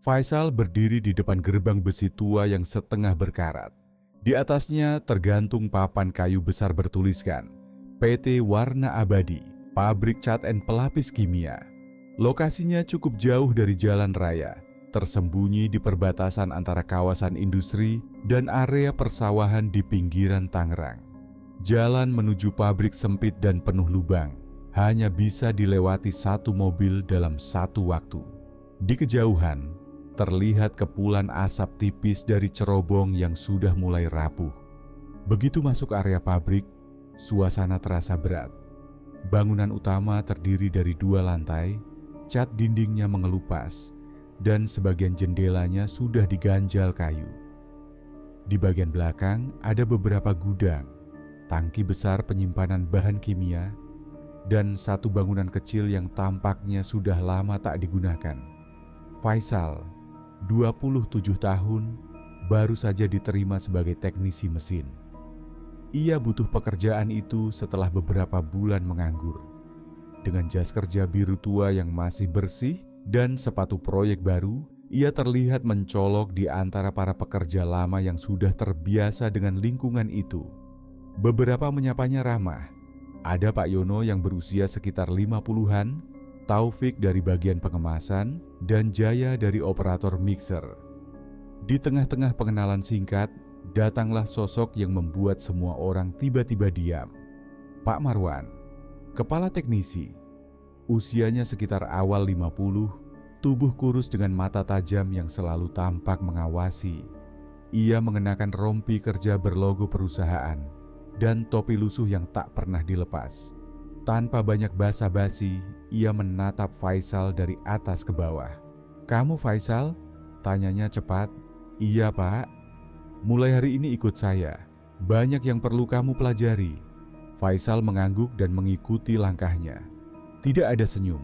Faisal berdiri di depan gerbang besi tua yang setengah berkarat. Di atasnya tergantung papan kayu besar bertuliskan PT Warna Abadi, pabrik cat and pelapis kimia. Lokasinya cukup jauh dari jalan raya, tersembunyi di perbatasan antara kawasan industri dan area persawahan di pinggiran Tangerang. Jalan menuju pabrik sempit dan penuh lubang, hanya bisa dilewati satu mobil dalam satu waktu. Di kejauhan, terlihat kepulan asap tipis dari cerobong yang sudah mulai rapuh. Begitu masuk area pabrik, suasana terasa berat. Bangunan utama terdiri dari 2 lantai, cat dindingnya mengelupas, dan sebagian jendelanya sudah diganjal kayu. Di bagian belakang ada beberapa gudang, tangki besar penyimpanan bahan kimia, dan satu bangunan kecil yang tampaknya sudah lama tak digunakan. Faisal, 27 tahun, baru saja diterima sebagai teknisi mesin. Ia butuh pekerjaan itu setelah beberapa bulan menganggur. Dengan jas kerja biru tua yang masih bersih dan sepatu proyek baru, ia terlihat mencolok di antara para pekerja lama yang sudah terbiasa dengan lingkungan itu. Beberapa menyapanya ramah. Ada Pak Yono yang berusia sekitar 50-an, Taufik dari bagian pengemasan, dan Jaya dari operator mixer. Di tengah-tengah pengenalan singkat, datanglah sosok yang membuat semua orang tiba-tiba diam. Pak Marwan, kepala teknisi. Usianya sekitar awal 50, tubuh kurus dengan mata tajam yang selalu tampak mengawasi. Ia mengenakan rompi kerja berlogo perusahaan dan topi lusuh yang tak pernah dilepas. Tanpa banyak basa-basi, ia menatap Faisal dari atas ke bawah. "Kamu Faisal?" tanyanya cepat. "Iya Pak. Mulai hari ini ikut saya. Banyak yang perlu kamu pelajari." Faisal mengangguk dan mengikuti langkahnya. Tidak ada senyum,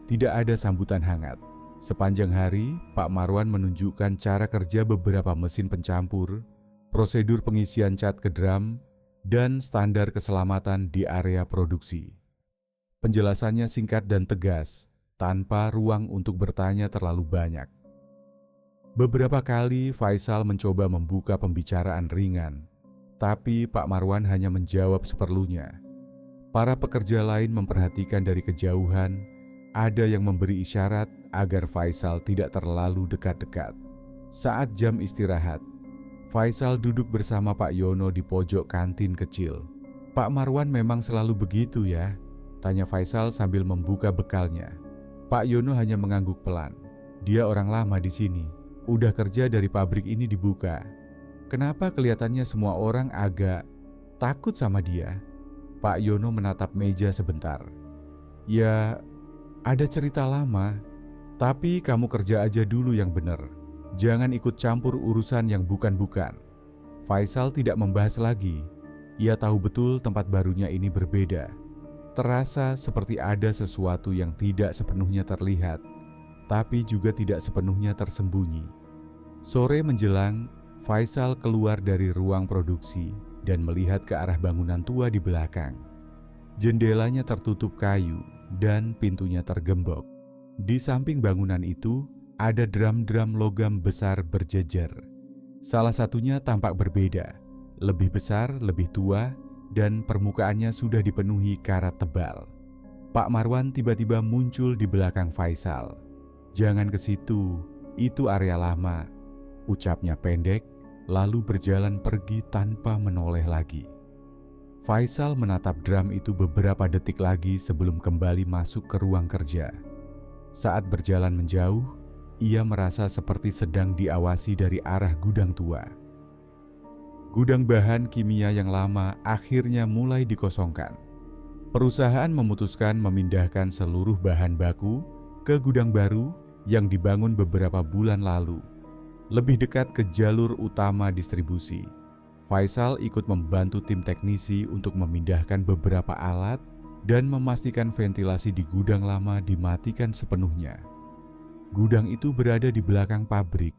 tidak ada sambutan hangat. Sepanjang hari, Pak Marwan menunjukkan cara kerja beberapa mesin pencampur, prosedur pengisian cat ke drum, dan standar keselamatan di area produksi. Penjelasannya singkat dan tegas, tanpa ruang untuk bertanya terlalu banyak. Beberapa kali Faisal mencoba membuka pembicaraan ringan, tapi Pak Marwan hanya menjawab seperlunya. Para pekerja lain memperhatikan dari kejauhan, ada yang memberi isyarat agar Faisal tidak terlalu dekat-dekat. Saat jam istirahat, Faisal duduk bersama Pak Yono di pojok kantin kecil. "Pak Marwan memang selalu begitu ya?" tanya Faisal sambil membuka bekalnya. Pak Yono hanya mengangguk pelan. "Dia orang lama di sini, udah kerja dari pabrik ini dibuka. Kenapa kelihatannya semua orang agak takut sama dia?" Pak Yono menatap meja sebentar. "Ya, ada cerita lama, tapi kamu kerja aja dulu yang benar. Jangan ikut campur urusan yang bukan-bukan." Faisal tidak membahas lagi. Ia tahu betul tempat barunya ini berbeda. Terasa seperti ada sesuatu yang tidak sepenuhnya terlihat, tapi juga tidak sepenuhnya tersembunyi. Sore menjelang, Faisal keluar dari ruang produksi dan melihat ke arah bangunan tua di belakang. Jendelanya tertutup kayu dan pintunya tergembok. Di samping bangunan itu, ada drum-drum logam besar berjejer. Salah satunya tampak berbeda, lebih besar, lebih tua, dan permukaannya sudah dipenuhi karat tebal. Pak Marwan tiba-tiba muncul di belakang Faisal. "Jangan ke situ, itu area lama," ucapnya pendek, lalu berjalan pergi tanpa menoleh lagi. Faisal menatap drum itu beberapa detik lagi sebelum kembali masuk ke ruang kerja. Saat berjalan menjauh, ia merasa seperti sedang diawasi dari arah gudang tua. Gudang bahan kimia yang lama akhirnya mulai dikosongkan. Perusahaan memutuskan memindahkan seluruh bahan baku ke gudang baru yang dibangun beberapa bulan lalu, lebih dekat ke jalur utama distribusi. Faisal ikut membantu tim teknisi untuk memindahkan beberapa alat dan memastikan ventilasi di gudang lama dimatikan sepenuhnya. Gudang itu berada di belakang pabrik,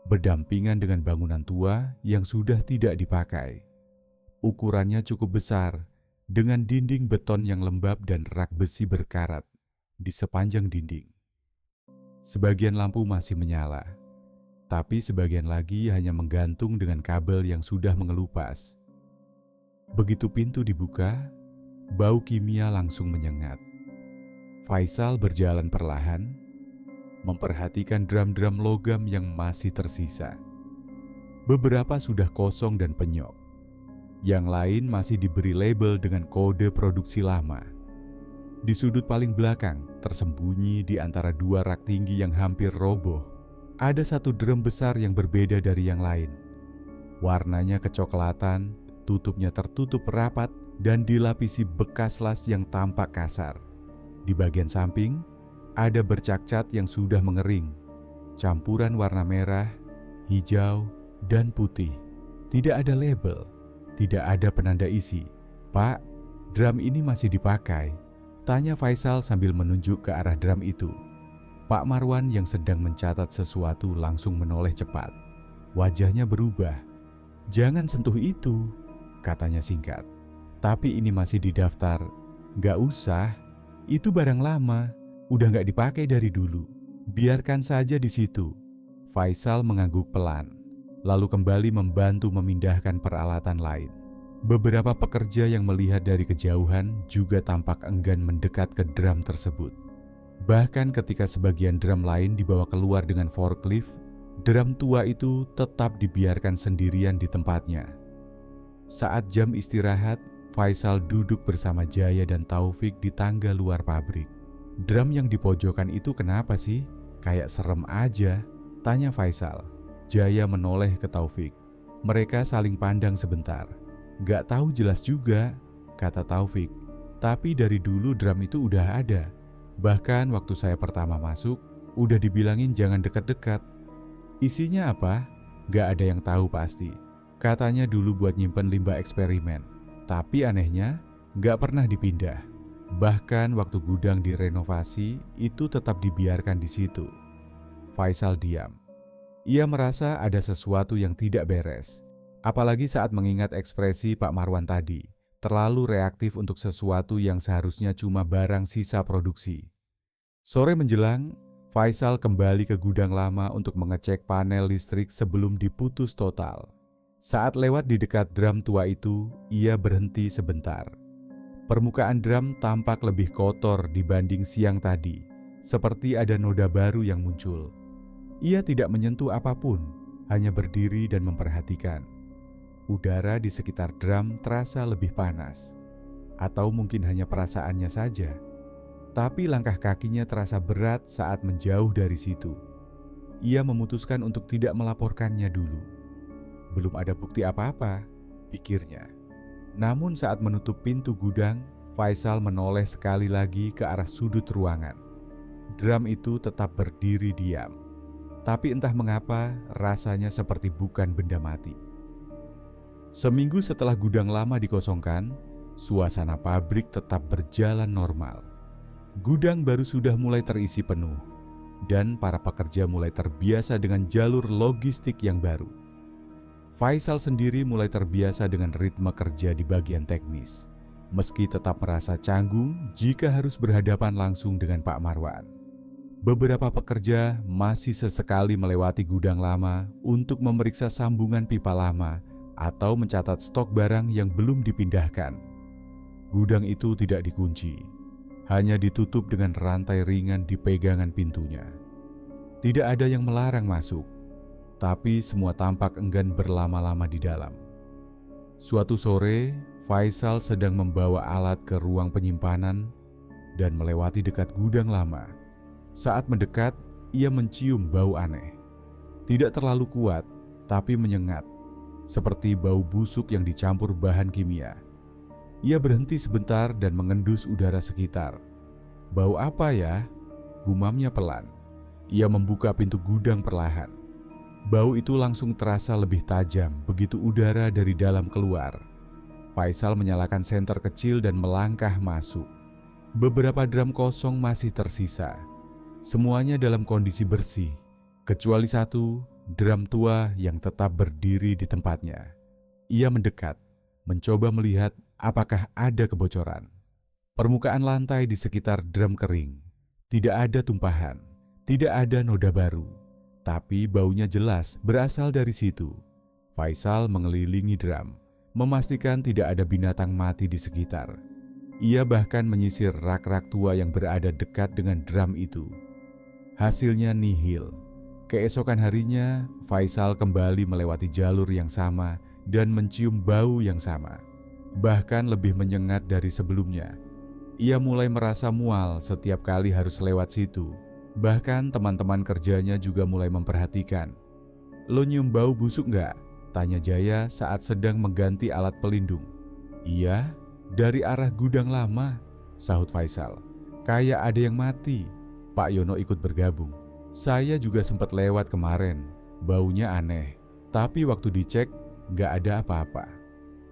berdampingan dengan bangunan tua yang sudah tidak dipakai. Ukurannya cukup besar, dengan dinding beton yang lembab dan rak besi berkarat di sepanjang dinding. Sebagian lampu masih menyala, tapi sebagian lagi hanya menggantung dengan kabel yang sudah mengelupas. Begitu pintu dibuka, bau kimia langsung menyengat. Faisal berjalan perlahan, memperhatikan drum-drum logam yang masih tersisa. Beberapa sudah kosong dan penyok. Yang lain masih diberi label dengan kode produksi lama. Di sudut paling belakang, tersembunyi di antara dua rak tinggi yang hampir roboh, ada satu drum besar yang berbeda dari yang lain. Warnanya kecoklatan, tutupnya tertutup rapat, dan dilapisi bekas las yang tampak kasar. Di bagian samping, ada bercak cat yang sudah mengering, campuran warna merah, hijau, dan putih. Tidak ada label, tidak ada penanda isi. "Pak, drum ini masih dipakai?" tanya Faisal sambil menunjuk ke arah drum itu. Pak Marwan yang sedang mencatat sesuatu langsung menoleh cepat. Wajahnya berubah. "Jangan sentuh itu," katanya singkat. "Tapi ini masih di daftar." "Gak usah, itu barang lama, udah gak dipakai dari dulu. Biarkan saja di situ." Faisal mengangguk pelan, lalu kembali membantu memindahkan peralatan lain. Beberapa pekerja yang melihat dari kejauhan juga tampak enggan mendekat ke drum tersebut. Bahkan ketika sebagian drum lain dibawa keluar dengan forklift, drum tua itu tetap dibiarkan sendirian di tempatnya. Saat jam istirahat, Faisal duduk bersama Jaya dan Taufik di tangga luar pabrik. "Drum yang di pojokan itu kenapa sih? Kayak serem aja," tanya Faisal. Jaya menoleh ke Taufik. Mereka saling pandang sebentar. "Gak tahu jelas juga," kata Taufik. "Tapi dari dulu drum itu udah ada. Bahkan waktu saya pertama masuk, udah dibilangin jangan dekat-dekat." "Isinya apa?" "Gak ada yang tahu pasti. Katanya dulu buat nyimpen limbah eksperimen. Tapi anehnya, gak pernah dipindah. Bahkan waktu gudang direnovasi, itu tetap dibiarkan di situ." Faisal diam. Ia merasa ada sesuatu yang tidak beres. Apalagi saat mengingat ekspresi Pak Marwan tadi, terlalu reaktif untuk sesuatu yang seharusnya cuma barang sisa produksi. Sore menjelang, Faisal kembali ke gudang lama untuk mengecek panel listrik sebelum diputus total. Saat lewat di dekat drum tua itu, ia berhenti sebentar. Permukaan drum tampak lebih kotor dibanding siang tadi, seperti ada noda baru yang muncul. Ia tidak menyentuh apapun, hanya berdiri dan memperhatikan. Udara di sekitar drum terasa lebih panas, atau mungkin hanya perasaannya saja. Tapi langkah kakinya terasa berat saat menjauh dari situ. Ia memutuskan untuk tidak melaporkannya dulu. Belum ada bukti apa-apa, pikirnya. Namun saat menutup pintu gudang, Faisal menoleh sekali lagi ke arah sudut ruangan. Drum itu tetap berdiri diam. Tapi entah mengapa rasanya seperti bukan benda mati. Seminggu setelah gudang lama dikosongkan, suasana pabrik tetap berjalan normal. Gudang baru sudah mulai terisi penuh, dan para pekerja mulai terbiasa dengan jalur logistik yang baru. Faisal sendiri mulai terbiasa dengan ritme kerja di bagian teknis, meski tetap merasa canggung jika harus berhadapan langsung dengan Pak Marwan. Beberapa pekerja masih sesekali melewati gudang lama untuk memeriksa sambungan pipa lama atau mencatat stok barang yang belum dipindahkan. Gudang itu tidak dikunci, hanya ditutup dengan rantai ringan di pegangan pintunya. Tidak ada yang melarang masuk, tapi semua tampak enggan berlama-lama di dalam. Suatu sore, Faisal sedang membawa alat ke ruang penyimpanan dan melewati dekat gudang lama. Saat mendekat, ia mencium bau aneh. Tidak terlalu kuat, tapi menyengat, seperti bau busuk yang dicampur bahan kimia. Ia berhenti sebentar dan mengendus udara sekitar. "Bau apa ya?" gumamnya pelan. Ia membuka pintu gudang perlahan. Bau itu langsung terasa lebih tajam begitu udara dari dalam keluar. Faisal menyalakan senter kecil dan melangkah masuk. Beberapa drum kosong masih tersisa. Semuanya dalam kondisi bersih, kecuali satu, drum tua yang tetap berdiri di tempatnya. Ia mendekat, mencoba melihat apakah ada kebocoran. Permukaan lantai di sekitar drum kering. Tidak ada tumpahan, Tidak ada noda baru, tapi baunya jelas berasal dari situ. Faisal mengelilingi drum, memastikan tidak ada binatang mati di sekitar. Ia bahkan menyisir rak-rak tua yang berada dekat dengan drum itu. Hasilnya nihil. Keesokan harinya, Faisal kembali melewati jalur yang sama dan mencium bau yang sama, bahkan lebih menyengat dari sebelumnya. Ia mulai merasa mual setiap kali harus lewat situ. Bahkan teman-teman kerjanya juga mulai memperhatikan. "Lo nyium bau busuk nggak?" tanya Jaya saat sedang mengganti alat pelindung. "Iya, dari arah gudang lama," sahut Faisal. "Kayak ada yang mati." Pak Yono ikut bergabung. "Saya juga sempat lewat kemarin. Baunya aneh, tapi waktu dicek nggak ada apa-apa."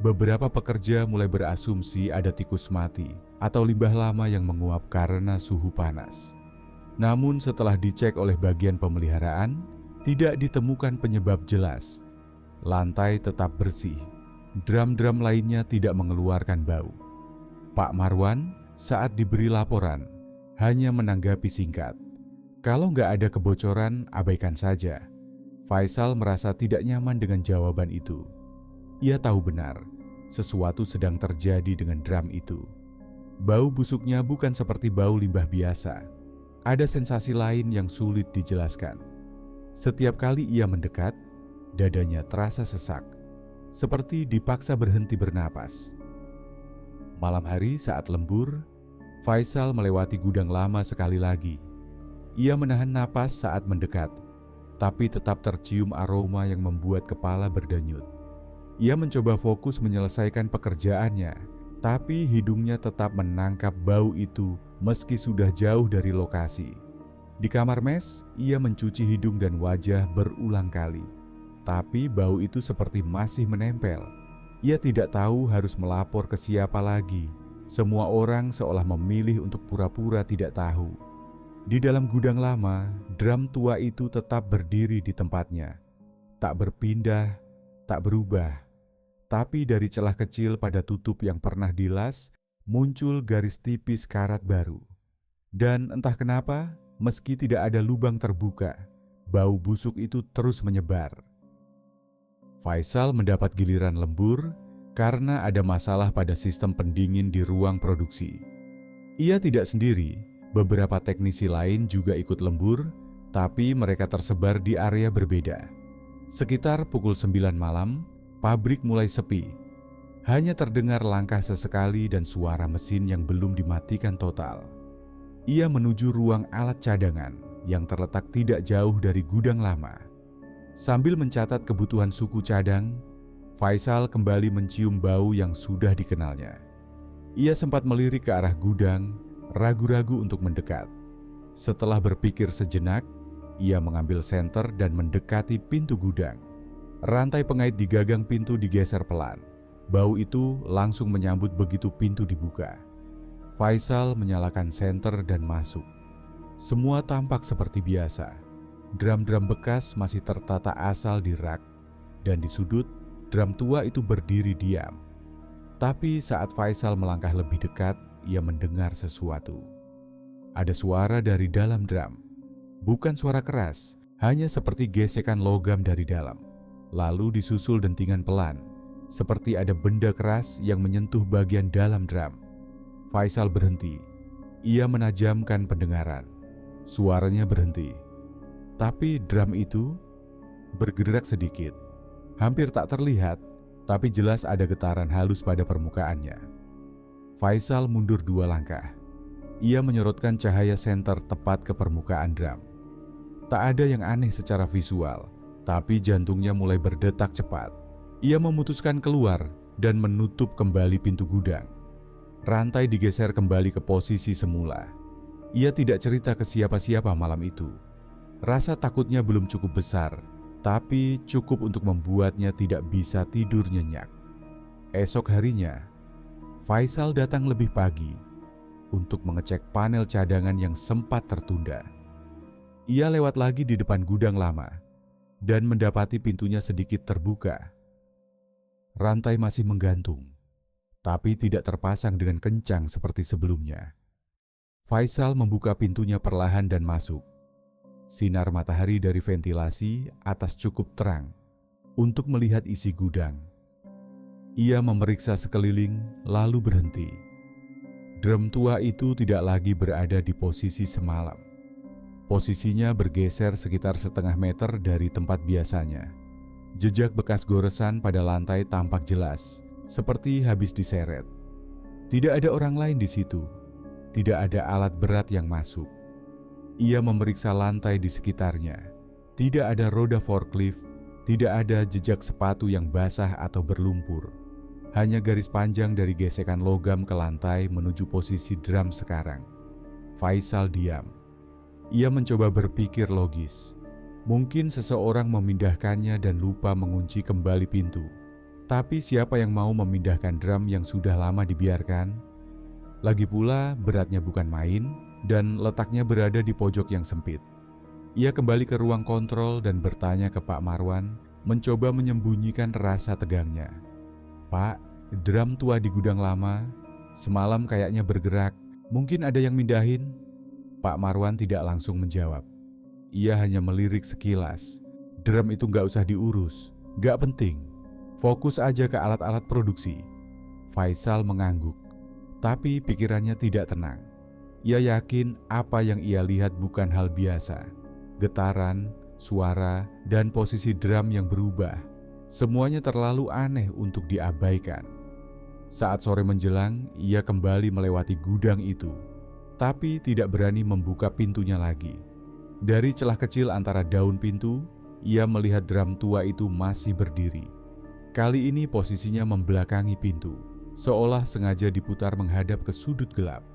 Beberapa pekerja mulai berasumsi ada tikus mati atau limbah lama yang menguap karena suhu panas. Namun setelah dicek oleh bagian pemeliharaan, tidak ditemukan penyebab jelas. Lantai tetap bersih. Drum-drum lainnya tidak mengeluarkan bau. Pak Marwan saat diberi laporan hanya menanggapi singkat. Kalau nggak ada kebocoran, abaikan saja. Faisal merasa tidak nyaman dengan jawaban itu. Ia tahu benar, sesuatu sedang terjadi dengan drum itu. Bau busuknya bukan seperti bau limbah biasa. Ada sensasi lain yang sulit dijelaskan. Setiap kali ia mendekat, dadanya terasa sesak, seperti dipaksa berhenti bernapas. Malam hari saat lembur, Faisal melewati gudang lama sekali lagi. Ia menahan napas saat mendekat, tapi tetap tercium aroma yang membuat kepala berdenyut. Ia mencoba fokus menyelesaikan pekerjaannya, tapi hidungnya tetap menangkap bau itu meski sudah jauh dari lokasi. Di kamar mes, ia mencuci hidung dan wajah berulang kali. Tapi bau itu seperti masih menempel. Ia tidak tahu harus melapor ke siapa lagi. Semua orang seolah memilih untuk pura-pura tidak tahu. Di dalam gudang lama, drum tua itu tetap berdiri di tempatnya. Tak berpindah, tak berubah. Tapi dari celah kecil pada tutup yang pernah dilas, muncul garis tipis karat baru. Dan entah kenapa, meski tidak ada lubang terbuka, bau busuk itu terus menyebar. Faisal mendapat giliran lembur karena ada masalah pada sistem pendingin di ruang produksi. Ia tidak sendiri, beberapa teknisi lain juga ikut lembur, tapi mereka tersebar di area berbeda. Sekitar pukul 9 malam, pabrik mulai sepi. Hanya terdengar langkah sesekali dan suara mesin yang belum dimatikan total. Ia menuju ruang alat cadangan yang terletak tidak jauh dari gudang lama. Sambil mencatat kebutuhan suku cadang, Faisal kembali mencium bau yang sudah dikenalnya. Ia sempat melirik ke arah gudang, ragu-ragu untuk mendekat. Setelah berpikir sejenak, ia mengambil senter dan mendekati pintu gudang. Rantai pengait di gagang pintu digeser pelan. Bau itu langsung menyambut begitu pintu dibuka. Faisal menyalakan senter dan masuk. Semua tampak seperti biasa. Drum-drum bekas masih tertata asal di rak, dan di sudut, drum tua itu berdiri diam. Tapi saat Faisal melangkah lebih dekat, ia mendengar sesuatu. Ada suara dari dalam drum. Bukan suara keras, hanya seperti gesekan logam dari dalam. Lalu disusul dentingan pelan, seperti ada benda keras yang menyentuh bagian dalam drum. Faisal berhenti. Ia menajamkan pendengaran. Suaranya berhenti. Tapi drum itu bergerak sedikit. Hampir tak terlihat, tapi jelas ada getaran halus pada permukaannya. Faisal mundur 2 langkah. Ia menyorotkan cahaya senter tepat ke permukaan drum. Tak ada yang aneh secara visual, tapi jantungnya mulai berdetak cepat. Ia memutuskan keluar dan menutup kembali pintu gudang. Rantai digeser kembali ke posisi semula. Ia tidak cerita ke siapa-siapa malam itu. Rasa takutnya belum cukup besar, tapi cukup untuk membuatnya tidak bisa tidur nyenyak. Esok harinya, Faisal datang lebih pagi untuk mengecek panel cadangan yang sempat tertunda. Ia lewat lagi di depan gudang lama dan mendapati pintunya sedikit terbuka. Rantai masih menggantung, tapi tidak terpasang dengan kencang seperti sebelumnya. Faisal membuka pintunya perlahan dan masuk. Sinar matahari dari ventilasi atas cukup terang untuk melihat isi gudang. Ia memeriksa sekeliling lalu berhenti. Drum tua itu tidak lagi berada di posisi semalam. Posisinya bergeser sekitar setengah meter dari tempat biasanya. Jejak bekas goresan pada lantai tampak jelas, seperti habis diseret. Tidak ada orang lain di situ. Tidak ada alat berat yang masuk. Ia memeriksa lantai di sekitarnya. Tidak ada roda forklift, tidak ada jejak sepatu yang basah atau berlumpur. Hanya garis panjang dari gesekan logam ke lantai menuju posisi drum sekarang. Faisal diam. Ia mencoba berpikir logis. Mungkin seseorang memindahkannya dan lupa mengunci kembali pintu. Tapi siapa yang mau memindahkan drum yang sudah lama dibiarkan? Lagi pula beratnya bukan main dan letaknya berada di pojok yang sempit. Ia kembali ke ruang kontrol dan bertanya ke Pak Marwan, mencoba menyembunyikan rasa tegangnya. "Pak, drum tua di gudang lama, semalam kayaknya bergerak, mungkin ada yang mindahin?" Pak Marwan tidak langsung menjawab. Ia hanya melirik sekilas. Drum itu gak usah diurus, gak penting. Fokus aja ke alat-alat produksi. Faisal mengangguk, tapi pikirannya tidak tenang. Ia yakin apa yang ia lihat bukan hal biasa. Getaran, suara, dan posisi drum yang berubah. Semuanya terlalu aneh untuk diabaikan. Saat sore menjelang, ia kembali melewati gudang itu, tapi tidak berani membuka pintunya lagi. Dari celah kecil antara daun pintu, ia melihat drum tua itu masih berdiri. Kali ini posisinya membelakangi pintu, seolah sengaja diputar menghadap ke sudut gelap.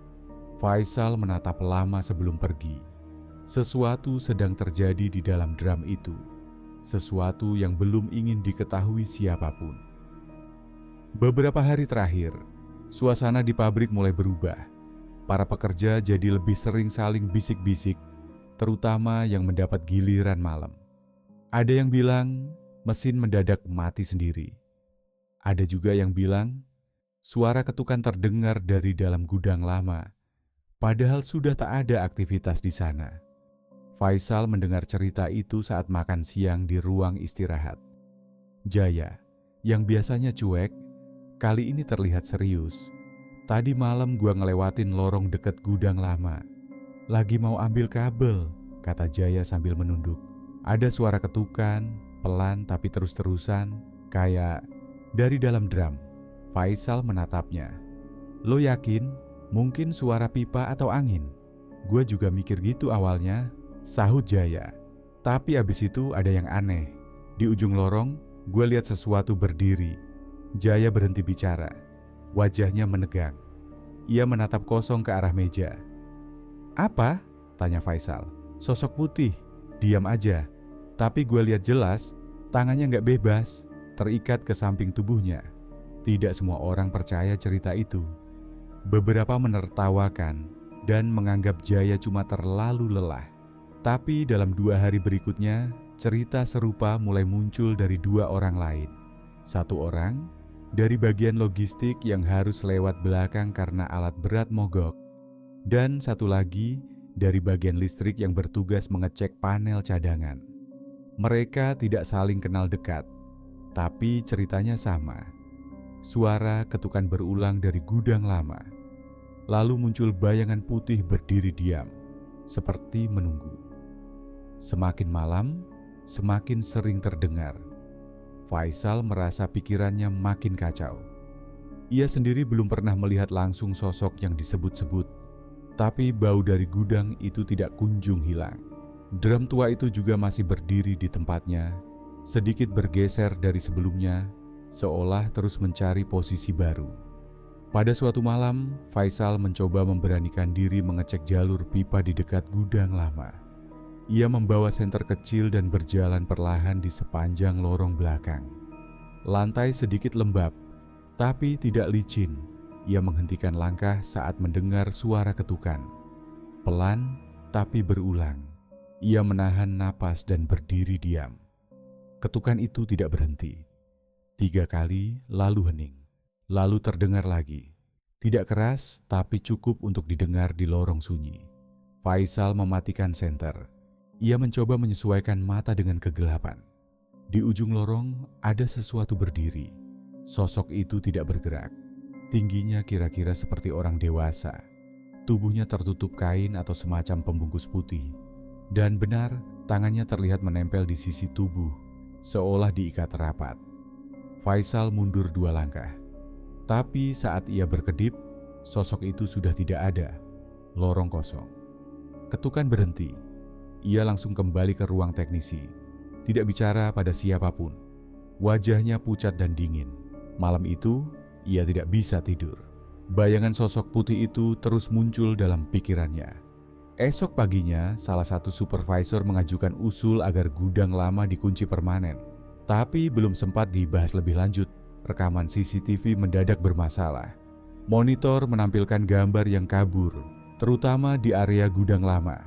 Faisal menatap lama sebelum pergi. Sesuatu sedang terjadi di dalam drum itu. Sesuatu yang belum ingin diketahui siapapun. Beberapa hari terakhir, suasana di pabrik mulai berubah. Para pekerja jadi lebih sering saling bisik-bisik, terutama yang mendapat giliran malam. Ada yang bilang mesin mendadak mati sendiri. Ada juga yang bilang suara ketukan terdengar dari dalam gudang lama. Padahal sudah tak ada aktivitas di sana. Faisal mendengar cerita itu saat makan siang di ruang istirahat. Jaya, yang biasanya cuek, kali ini terlihat serius. "Tadi malam gua ngelewatin lorong dekat gudang lama. Lagi mau ambil kabel," kata Jaya sambil menunduk. Ada suara ketukan, pelan tapi terus-terusan, kayak dari dalam drum. Faisal menatapnya. "Lo yakin? Mungkin suara pipa atau angin?" "Gue juga mikir gitu awalnya," sahut Jaya. "Tapi abis itu ada yang aneh. Di ujung lorong, gue lihat sesuatu berdiri." Jaya berhenti bicara. Wajahnya menegang. Ia menatap kosong ke arah meja. "Apa?" tanya Faisal. "Sosok putih, diam aja. Tapi gue lihat jelas, tangannya gak bebas, terikat ke samping tubuhnya." Tidak semua orang percaya cerita itu. Beberapa menertawakan dan menganggap Jaya cuma terlalu lelah. Tapi dalam 2 hari berikutnya, cerita serupa mulai muncul dari 2 orang lain. Satu orang dari bagian logistik yang harus lewat belakang karena alat berat mogok. Dan satu lagi dari bagian listrik yang bertugas mengecek panel cadangan. Mereka tidak saling kenal dekat, tapi ceritanya sama. Suara ketukan berulang dari gudang lama. Lalu muncul bayangan putih berdiri diam, seperti menunggu. Semakin malam, semakin sering terdengar. Faisal merasa pikirannya makin kacau. Ia sendiri belum pernah melihat langsung sosok yang disebut-sebut, tapi bau dari gudang itu tidak kunjung hilang. Drum tua itu juga masih berdiri di tempatnya, sedikit bergeser dari sebelumnya, seolah terus mencari posisi baru. Pada suatu malam, Faisal mencoba memberanikan diri mengecek jalur pipa di dekat gudang lama. Ia membawa senter kecil dan berjalan perlahan di sepanjang lorong belakang. Lantai sedikit lembab, tapi tidak licin. Ia menghentikan langkah saat mendengar suara ketukan. Pelan, tapi berulang. Ia menahan napas dan berdiri diam. Ketukan itu tidak berhenti. 3 kali, lalu hening. Lalu terdengar lagi. Tidak keras, tapi cukup untuk didengar di lorong sunyi. Faisal mematikan senter. Ia mencoba menyesuaikan mata dengan kegelapan. Di ujung lorong ada sesuatu berdiri. Sosok itu tidak bergerak. Tingginya kira-kira seperti orang dewasa. Tubuhnya tertutup kain atau semacam pembungkus putih. Dan benar, tangannya terlihat menempel di sisi tubuh, seolah diikat rapat. Faisal mundur 2 langkah. Tapi saat ia berkedip, sosok itu sudah tidak ada. Lorong kosong. Ketukan berhenti. Ia langsung kembali ke ruang teknisi. Tidak bicara pada siapapun. Wajahnya pucat dan dingin. Malam itu, ia tidak bisa tidur. Bayangan sosok putih itu terus muncul dalam pikirannya. Esok paginya, salah satu supervisor mengajukan usul agar gudang lama dikunci permanen. Tapi belum sempat dibahas lebih lanjut, rekaman CCTV mendadak bermasalah. Monitor menampilkan gambar yang kabur, terutama di area gudang lama.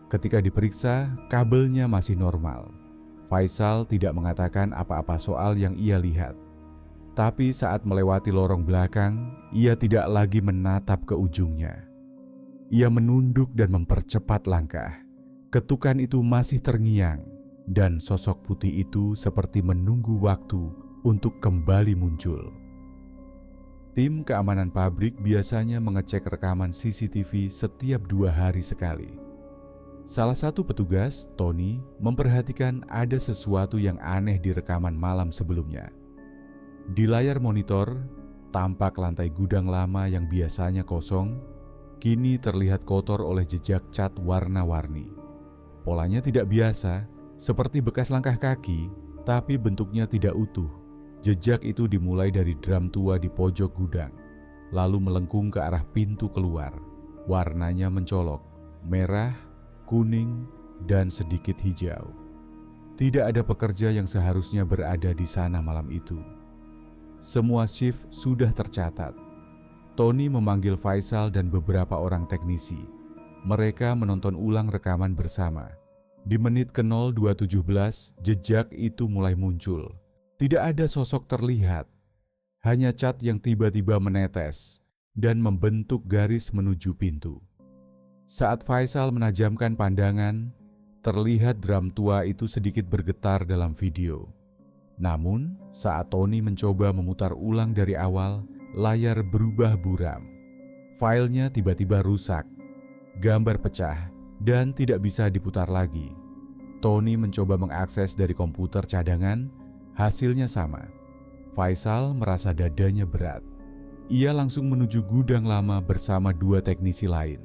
Ketika diperiksa, kabelnya masih normal. Faisal tidak mengatakan apa-apa soal yang ia lihat. Tapi saat melewati lorong belakang, ia tidak lagi menatap ke ujungnya. Ia menunduk dan mempercepat langkah. Ketukan itu masih terngiang, dan sosok putih itu seperti menunggu waktu untuk kembali muncul. Tim keamanan pabrik biasanya mengecek rekaman CCTV setiap 2 hari sekali. Salah satu petugas, Tony, memperhatikan ada sesuatu yang aneh di rekaman malam sebelumnya. Di layar monitor, tampak lantai gudang lama yang biasanya kosong, kini terlihat kotor oleh jejak cat warna-warni. Polanya tidak biasa, seperti bekas langkah kaki, tapi bentuknya tidak utuh. Jejak itu dimulai dari drum tua di pojok gudang, lalu melengkung ke arah pintu keluar. Warnanya mencolok, merah, kuning, dan sedikit hijau. Tidak ada pekerja yang seharusnya berada di sana malam itu. Semua shift sudah tercatat. Tony memanggil Faisal dan beberapa orang teknisi. Mereka menonton ulang rekaman bersama. Di menit ke-02.17, jejak itu mulai muncul. Tidak ada sosok terlihat, hanya cat yang tiba-tiba menetes dan membentuk garis menuju pintu. Saat Faisal menajamkan pandangan, terlihat drum tua itu sedikit bergetar dalam video. Namun, saat Tony mencoba memutar ulang dari awal, layar berubah buram. Filenya tiba-tiba rusak, gambar pecah, dan tidak bisa diputar lagi. Tony mencoba mengakses dari komputer cadangan, hasilnya sama. Faisal merasa dadanya berat. Ia langsung menuju gudang lama bersama 2 teknisi lain.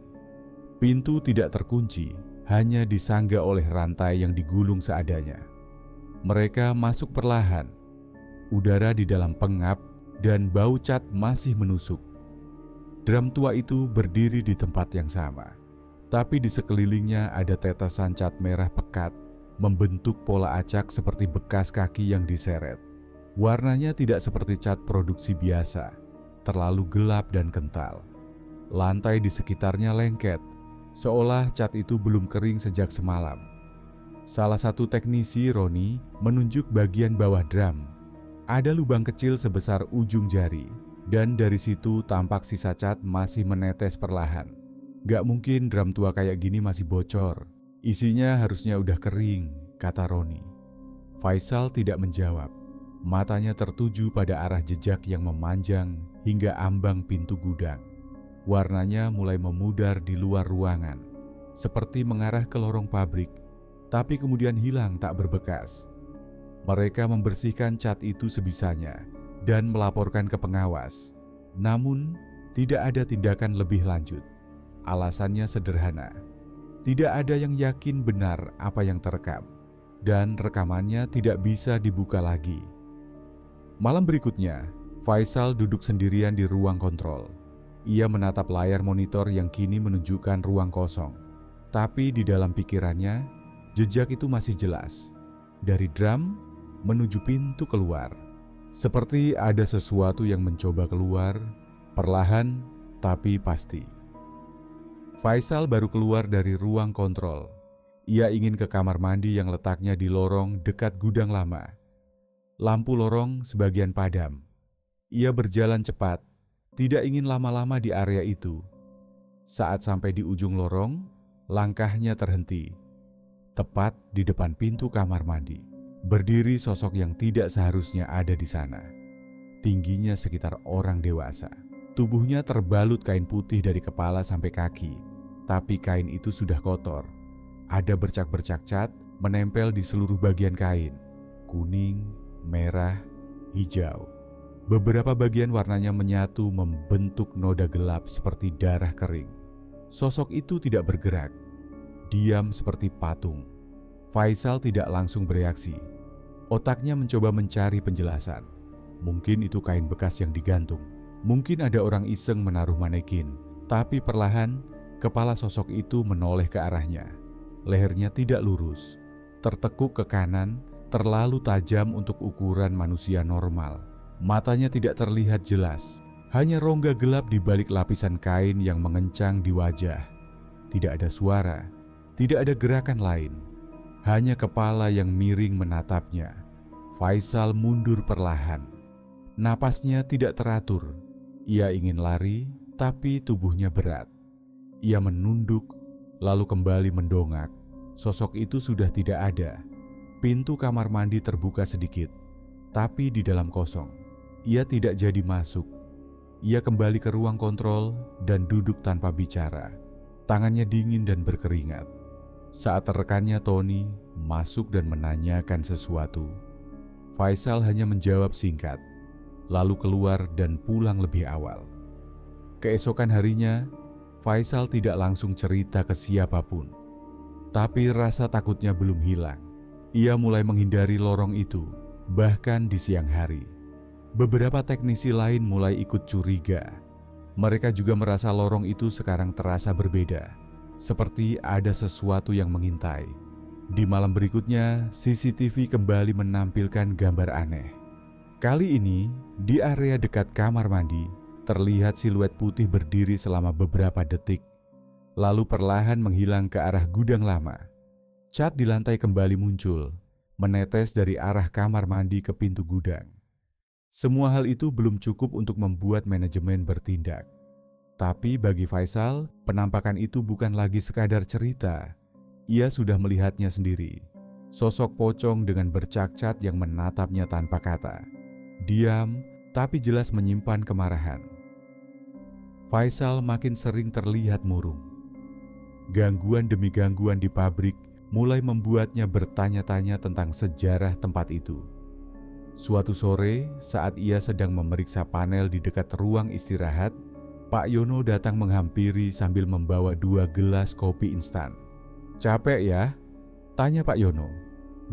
Pintu tidak terkunci, hanya disangga oleh rantai yang digulung seadanya. Mereka masuk perlahan. Udara di dalam pengap dan bau cat masih menusuk. Drum tua itu berdiri di tempat yang sama, tapi di sekelilingnya ada tetesan cat merah pekat, membentuk pola acak seperti bekas kaki yang diseret. Warnanya tidak seperti cat produksi biasa, terlalu gelap dan kental. Lantai di sekitarnya lengket, seolah cat itu belum kering sejak semalam. Salah satu teknisi, Roni, menunjuk bagian bawah drum. Ada lubang kecil sebesar ujung jari, dan dari situ tampak sisa cat masih menetes perlahan. Gak mungkin drum tua kayak gini masih bocor. Isinya harusnya udah kering, kata Roni. Faisal tidak menjawab. Matanya tertuju pada arah jejak yang memanjang hingga ambang pintu gudang. Warnanya mulai memudar di luar ruangan, seperti mengarah ke lorong pabrik, tapi kemudian hilang tak berbekas. Mereka membersihkan cat itu sebisanya dan melaporkan ke pengawas. Namun, tidak ada tindakan lebih lanjut. Alasannya sederhana. Tidak ada yang yakin benar apa yang terekam, dan rekamannya tidak bisa dibuka lagi. Malam berikutnya, Faisal duduk sendirian di ruang kontrol. Ia menatap layar monitor yang kini menunjukkan ruang kosong. Tapi di dalam pikirannya, jejak itu masih jelas. Dari drum menuju pintu keluar. Seperti ada sesuatu yang mencoba keluar, perlahan tapi pasti. Faisal baru keluar dari ruang kontrol. Ia ingin ke kamar mandi yang letaknya di lorong dekat gudang lama. Lampu lorong sebagian padam. Ia berjalan cepat, tidak ingin lama-lama di area itu. Saat sampai di ujung lorong, langkahnya terhenti. Tepat di depan pintu kamar mandi, berdiri sosok yang tidak seharusnya ada di sana. Tingginya sekitar orang dewasa. Tubuhnya terbalut kain putih dari kepala sampai kaki, tapi kain itu sudah kotor. Ada bercak-bercak cat menempel di seluruh bagian kain, kuning, merah, hijau. Beberapa bagian warnanya menyatu membentuk noda gelap seperti darah kering. Sosok itu tidak bergerak, diam seperti patung. Faisal tidak langsung bereaksi. Otaknya mencoba mencari penjelasan. Mungkin itu kain bekas yang digantung. Mungkin ada orang iseng menaruh manekin. Tapi perlahan, kepala sosok itu menoleh ke arahnya. Lehernya tidak lurus, tertekuk ke kanan, terlalu tajam untuk ukuran manusia normal. Matanya tidak terlihat jelas, hanya rongga gelap di balik lapisan kain yang mengencang di wajah. Tidak ada suara, tidak ada gerakan lain, hanya kepala yang miring menatapnya. Faisal mundur perlahan. Napasnya tidak teratur. Ia ingin lari, tapi tubuhnya berat. Ia menunduk, lalu kembali mendongak. Sosok itu sudah tidak ada. Pintu kamar mandi terbuka sedikit, tapi di dalam kosong. Ia tidak jadi masuk. Ia kembali ke ruang kontrol dan duduk tanpa bicara. Tangannya dingin dan berkeringat. Saat rekannya Tony masuk dan menanyakan sesuatu, Faisal hanya menjawab singkat, lalu keluar dan pulang lebih awal. Keesokan harinya, Faisal tidak langsung cerita ke siapapun. Tapi rasa takutnya belum hilang. Ia mulai menghindari lorong itu, bahkan di siang hari. Beberapa teknisi lain mulai ikut curiga. Mereka juga merasa lorong itu sekarang terasa berbeda, seperti ada sesuatu yang mengintai. Di malam berikutnya, CCTV kembali menampilkan gambar aneh. Kali ini, di area dekat kamar mandi, terlihat siluet putih berdiri selama beberapa detik, lalu perlahan menghilang ke arah gudang lama. Cat di lantai kembali muncul, menetes dari arah kamar mandi ke pintu gudang. Semua hal itu belum cukup untuk membuat manajemen bertindak. Tapi bagi Faisal, penampakan itu bukan lagi sekadar cerita. Ia sudah melihatnya sendiri. Sosok pocong dengan bercak cat yang menatapnya tanpa kata. Diam, tapi jelas menyimpan kemarahan. Faisal makin sering terlihat murung. Gangguan demi gangguan di pabrik mulai membuatnya bertanya-tanya tentang sejarah tempat itu. Suatu sore, saat ia sedang memeriksa panel di dekat ruang istirahat, Pak Yono datang menghampiri sambil membawa 2 gelas kopi instan. "Capek ya?" tanya Pak Yono,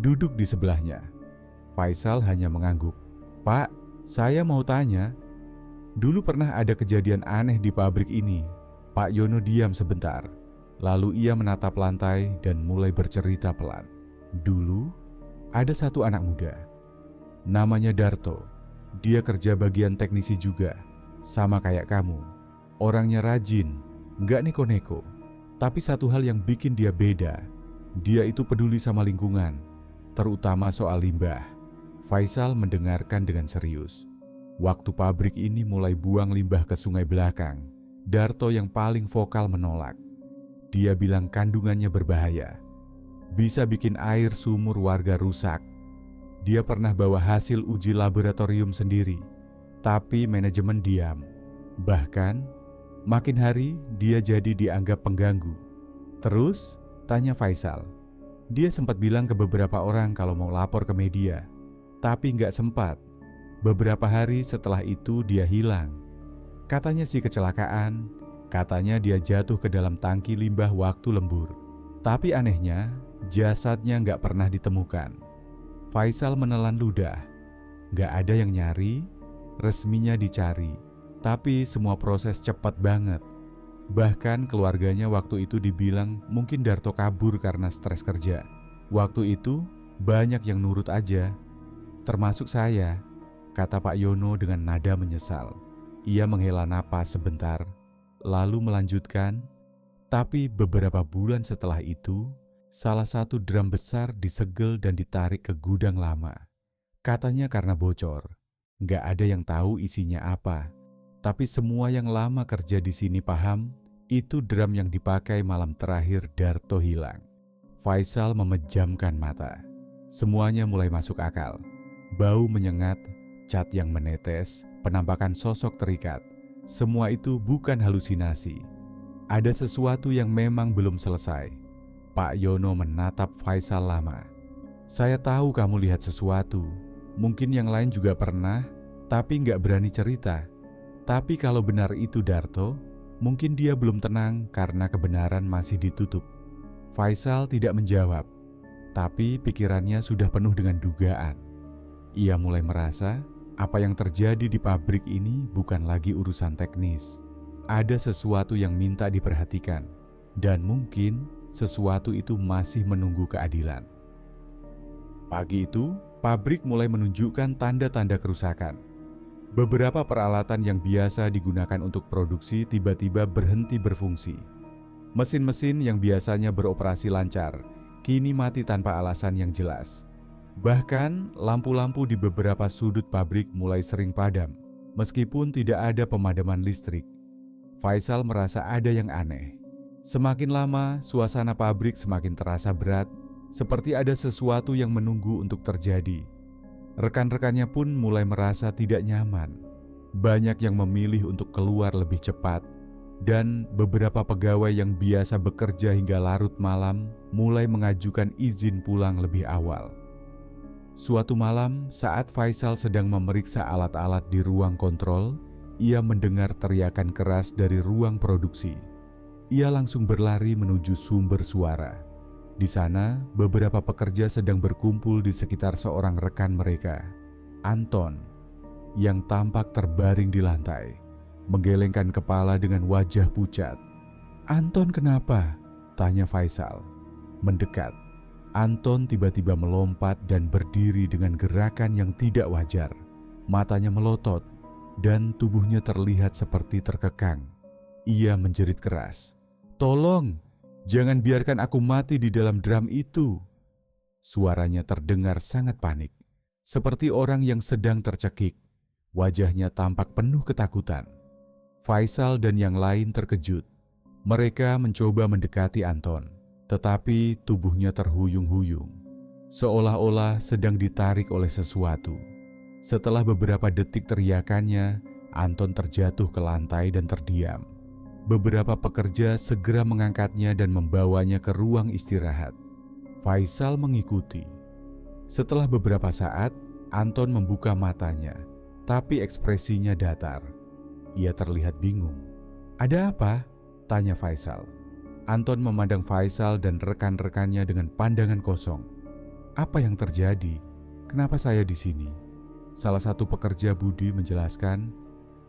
duduk di sebelahnya. Faisal hanya mengangguk. "Pak, saya mau tanya, dulu pernah ada kejadian aneh di pabrik ini." Pak Yono diam sebentar, lalu ia menatap lantai dan mulai bercerita pelan. "Dulu, ada satu anak muda. Namanya Darto. Dia kerja bagian teknisi juga, sama kayak kamu. Orangnya rajin, nggak neko-neko. Tapi satu hal yang bikin dia beda, dia itu peduli sama lingkungan, terutama soal limbah." Faisal mendengarkan dengan serius. Waktu pabrik ini mulai buang limbah ke sungai belakang, Darto yang paling vokal menolak. Dia bilang kandungannya berbahaya, bisa bikin air sumur warga rusak. Dia pernah bawa hasil uji laboratorium sendiri, tapi manajemen diam. Bahkan, makin hari dia jadi dianggap pengganggu. "Terus?" tanya Faisal. "Dia sempat bilang ke beberapa orang kalau mau lapor ke media, tapi nggak sempat. Beberapa hari setelah itu dia hilang. Katanya sih kecelakaan, katanya dia jatuh ke dalam tangki limbah waktu lembur. Tapi anehnya, jasadnya nggak pernah ditemukan." Faisal menelan ludah. Nggak ada yang nyari, resminya dicari, tapi semua proses cepat banget. Bahkan keluarganya waktu itu dibilang mungkin Darto kabur karena stres kerja. Waktu itu banyak yang nurut aja, termasuk saya, kata Pak Yono dengan nada menyesal. Ia menghela napas sebentar, lalu melanjutkan, tapi beberapa bulan setelah itu, salah satu drum besar disegel dan ditarik ke gudang lama. Katanya karena bocor, nggak ada yang tahu isinya apa. Tapi semua yang lama kerja di sini paham, itu drum yang dipakai malam terakhir Darto hilang. Faisal memejamkan mata. Semuanya mulai masuk akal. Bau menyengat, cat yang menetes, penampakan sosok terikat. Semua itu bukan halusinasi. Ada sesuatu yang memang belum selesai. Pak Yono menatap Faisal lama. Saya tahu kamu lihat sesuatu. Mungkin yang lain juga pernah, tapi nggak berani cerita. Tapi kalau benar itu Darto, mungkin dia belum tenang karena kebenaran masih ditutup. Faisal tidak menjawab, tapi pikirannya sudah penuh dengan dugaan. Ia mulai merasa apa yang terjadi di pabrik ini bukan lagi urusan teknis. Ada sesuatu yang minta diperhatikan, dan mungkin sesuatu itu masih menunggu keadilan. Pagi itu, pabrik mulai menunjukkan tanda-tanda kerusakan. Beberapa peralatan yang biasa digunakan untuk produksi tiba-tiba berhenti berfungsi. Mesin-mesin yang biasanya beroperasi lancar, kini mati tanpa alasan yang jelas. Bahkan, lampu-lampu di beberapa sudut pabrik mulai sering padam, meskipun tidak ada pemadaman listrik. Faisal merasa ada yang aneh. Semakin lama, suasana pabrik semakin terasa berat, seperti ada sesuatu yang menunggu untuk terjadi. Rekan-rekannya pun mulai merasa tidak nyaman. Banyak yang memilih untuk keluar lebih cepat, dan beberapa pegawai yang biasa bekerja hingga larut malam mulai mengajukan izin pulang lebih awal. Suatu malam, saat Faisal sedang memeriksa alat-alat di ruang kontrol, ia mendengar teriakan keras dari ruang produksi. Ia langsung berlari menuju sumber suara. Di sana, beberapa pekerja sedang berkumpul di sekitar seorang rekan mereka, Anton, yang tampak terbaring di lantai, menggelengkan kepala dengan wajah pucat. "Anton kenapa?" tanya Faisal. Mendekat, Anton tiba-tiba melompat dan berdiri dengan gerakan yang tidak wajar. Matanya melotot dan tubuhnya terlihat seperti terkekang. Ia menjerit keras, "Tolong, jangan biarkan aku mati di dalam drum itu." Suaranya terdengar sangat panik, seperti orang yang sedang tercekik. Wajahnya tampak penuh ketakutan. Faisal dan yang lain terkejut. Mereka mencoba mendekati Anton, tetapi tubuhnya terhuyung-huyung, seolah-olah sedang ditarik oleh sesuatu. Setelah beberapa detik teriakannya, Anton terjatuh ke lantai dan terdiam. Beberapa pekerja segera mengangkatnya dan membawanya ke ruang istirahat. Faisal mengikuti. Setelah beberapa saat, Anton membuka matanya, tapi ekspresinya datar. Ia terlihat bingung. "Ada apa?" tanya Faisal. Anton memandang Faisal dan rekan-rekannya dengan pandangan kosong. "Apa yang terjadi? Kenapa saya di sini?" Salah satu pekerja Budi menjelaskan,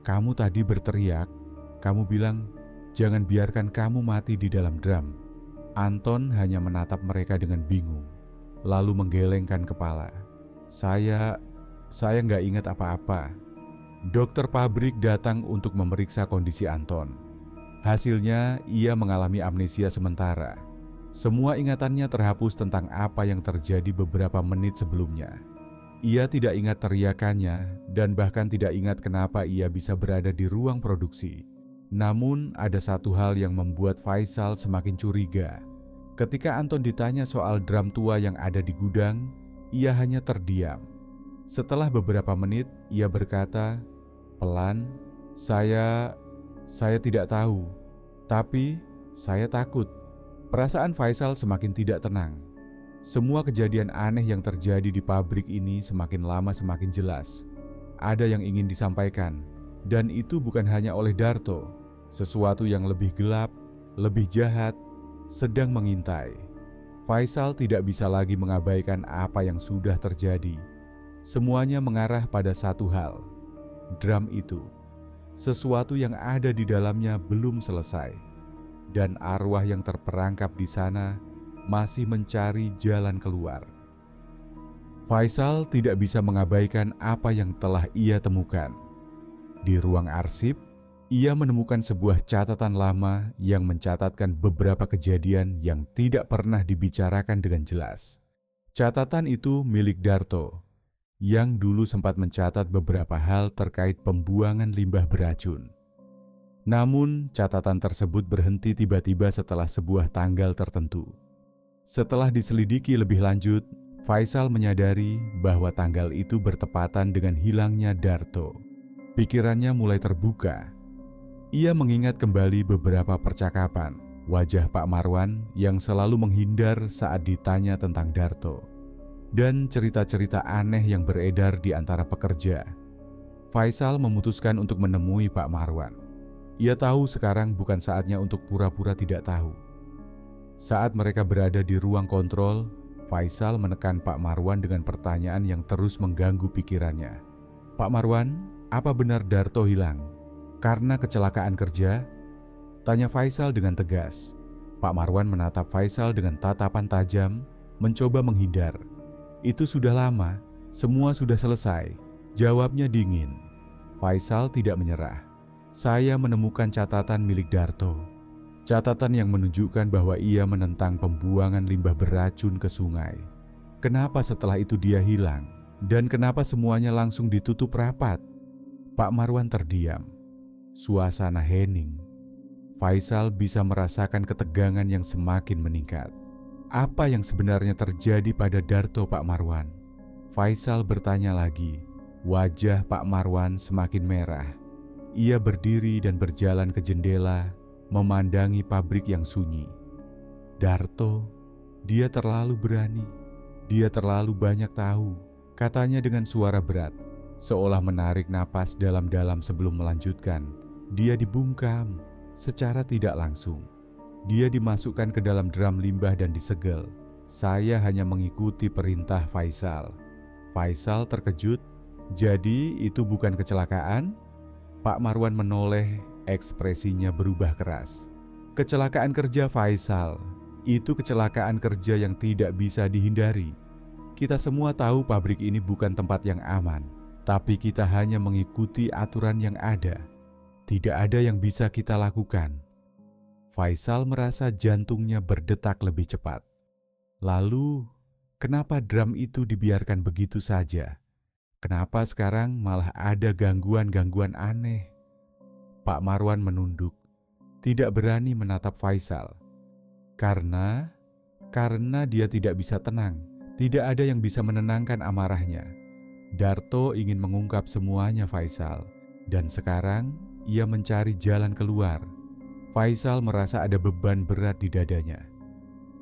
"Kamu tadi berteriak, kamu bilang, 'Jangan biarkan kamu mati di dalam drum.'" Anton hanya menatap mereka dengan bingung, lalu menggelengkan kepala. Saya nggak ingat apa-apa." Dokter pabrik datang untuk memeriksa kondisi Anton. Hasilnya, ia mengalami amnesia sementara. Semua ingatannya terhapus tentang apa yang terjadi beberapa menit sebelumnya. Ia tidak ingat teriakannya dan bahkan tidak ingat kenapa ia bisa berada di ruang produksi. Namun, ada satu hal yang membuat Faisal semakin curiga. Ketika Anton ditanya soal drum tua yang ada di gudang, ia hanya terdiam. Setelah beberapa menit, ia berkata, pelan, Saya tidak tahu, tapi saya takut." Perasaan Faisal semakin tidak tenang. Semua kejadian aneh yang terjadi di pabrik ini semakin lama semakin jelas. Ada yang ingin disampaikan, dan itu bukan hanya oleh Darto. Sesuatu yang lebih gelap, lebih jahat, sedang mengintai. Faisal tidak bisa lagi mengabaikan apa yang sudah terjadi. Semuanya mengarah pada satu hal. Drum itu, sesuatu yang ada di dalamnya belum selesai, dan arwah yang terperangkap di sana masih mencari jalan keluar. Faisal tidak bisa mengabaikan apa yang telah ia temukan. Di ruang arsip, ia menemukan sebuah catatan lama yang mencatatkan beberapa kejadian yang tidak pernah dibicarakan dengan jelas. Catatan itu milik Darto, yang dulu sempat mencatat beberapa hal terkait pembuangan limbah beracun. Namun, catatan tersebut berhenti tiba-tiba setelah sebuah tanggal tertentu. Setelah diselidiki lebih lanjut, Faisal menyadari bahwa tanggal itu bertepatan dengan hilangnya Darto. Pikirannya mulai terbuka. Ia mengingat kembali beberapa percakapan wajah Pak Marwan yang selalu menghindar saat ditanya tentang Darto, dan cerita-cerita aneh yang beredar di antara pekerja. Faisal memutuskan untuk menemui Pak Marwan. Ia tahu sekarang bukan saatnya untuk pura-pura tidak tahu. Saat mereka berada di ruang kontrol, Faisal menekan Pak Marwan dengan pertanyaan yang terus mengganggu pikirannya. "Pak Marwan, apa benar Darto hilang karena kecelakaan kerja?" tanya Faisal dengan tegas. Pak Marwan menatap Faisal dengan tatapan tajam, mencoba menghindar. "Itu sudah lama, semua sudah selesai," jawabnya dingin. Faisal tidak menyerah. "Saya menemukan catatan milik Darto. Catatan yang menunjukkan bahwa ia menentang pembuangan limbah beracun ke sungai. Kenapa setelah itu dia hilang? Dan kenapa semuanya langsung ditutup rapat?" Pak Marwan terdiam. Suasana hening. Faisal bisa merasakan ketegangan yang semakin meningkat. Apa yang sebenarnya terjadi pada Darto, Pak Marwan? Faisal bertanya lagi. Wajah Pak Marwan semakin merah. Ia berdiri dan berjalan ke jendela, memandangi pabrik yang sunyi. "Darto, dia terlalu berani. Dia terlalu banyak tahu," katanya dengan suara berat, seolah menarik napas dalam-dalam sebelum melanjutkan. "Dia dibungkam secara tidak langsung. Dia dimasukkan ke dalam drum limbah dan disegel. Saya hanya mengikuti perintah Faisal." Faisal terkejut. "Jadi itu bukan kecelakaan?" Pak Marwan menoleh, ekspresinya berubah keras. "Kecelakaan kerja, Faisal. Itu kecelakaan kerja yang tidak bisa dihindari. Kita semua tahu pabrik ini bukan tempat yang aman, tapi kita hanya mengikuti aturan yang ada. Tidak ada yang bisa kita lakukan." Faisal merasa jantungnya berdetak lebih cepat. Lalu, kenapa drum itu dibiarkan begitu saja? Kenapa sekarang malah ada gangguan-gangguan aneh? Pak Marwan menunduk, tidak berani menatap Faisal. Karena dia tidak bisa tenang. Tidak ada yang bisa menenangkan amarahnya. Darto ingin mengungkap semuanya, Faisal. Dan sekarang ia mencari jalan keluar. Faisal merasa ada beban berat di dadanya.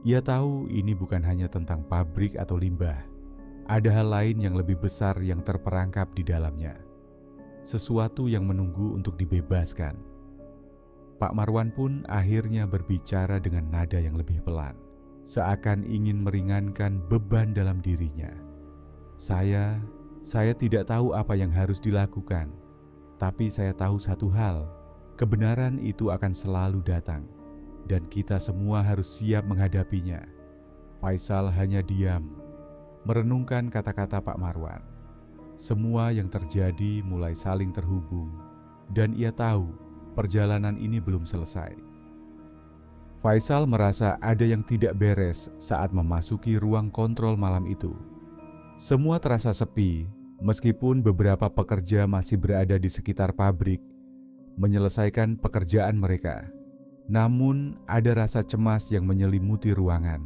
Ia tahu ini bukan hanya tentang pabrik atau limbah. Ada hal lain yang lebih besar yang terperangkap di dalamnya. Sesuatu yang menunggu untuk dibebaskan. Pak Marwan pun akhirnya berbicara dengan nada yang lebih pelan, seakan ingin meringankan beban dalam dirinya. Saya tidak tahu apa yang harus dilakukan, tapi saya tahu satu hal, kebenaran itu akan selalu datang, dan kita semua harus siap menghadapinya." Faisal hanya diam, merenungkan kata-kata Pak Marwan. Semua yang terjadi mulai saling terhubung, dan ia tahu perjalanan ini belum selesai. Faisal merasa ada yang tidak beres saat memasuki ruang kontrol malam itu. Semua terasa sepi, meskipun beberapa pekerja masih berada di sekitar pabrik, menyelesaikan pekerjaan mereka. Namun ada rasa cemas yang menyelimuti ruangan.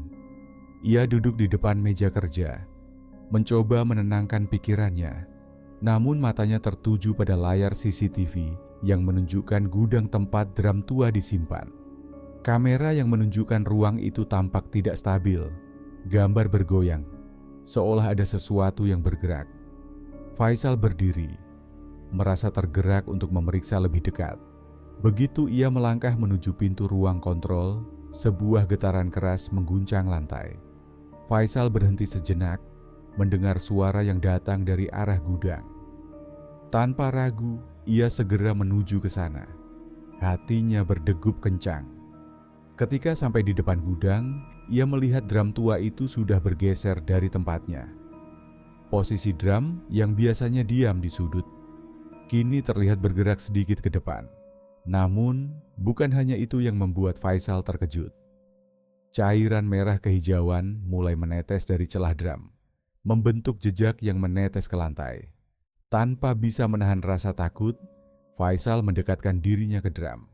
Ia duduk di depan meja kerja, mencoba menenangkan pikirannya. Namun matanya tertuju pada layar CCTV yang menunjukkan gudang tempat drum tua disimpan. Kamera yang menunjukkan ruang itu tampak tidak stabil. Gambar bergoyang, seolah ada sesuatu yang bergerak. Faisal berdiri, merasa tergerak untuk memeriksa lebih dekat. Begitu ia melangkah menuju pintu ruang kontrol, sebuah getaran keras mengguncang lantai. Faisal berhenti sejenak, mendengar suara yang datang dari arah gudang. Tanpa ragu, ia segera menuju ke sana. Hatinya berdegup kencang. Ketika sampai di depan gudang, ia melihat drum tua itu sudah bergeser dari tempatnya. Posisi drum yang biasanya diam di sudut, kini terlihat bergerak sedikit ke depan. Namun, bukan hanya itu yang membuat Faisal terkejut. Cairan merah kehijauan mulai menetes dari celah drum, membentuk jejak yang menetes ke lantai. Tanpa bisa menahan rasa takut, Faisal mendekatkan dirinya ke drum.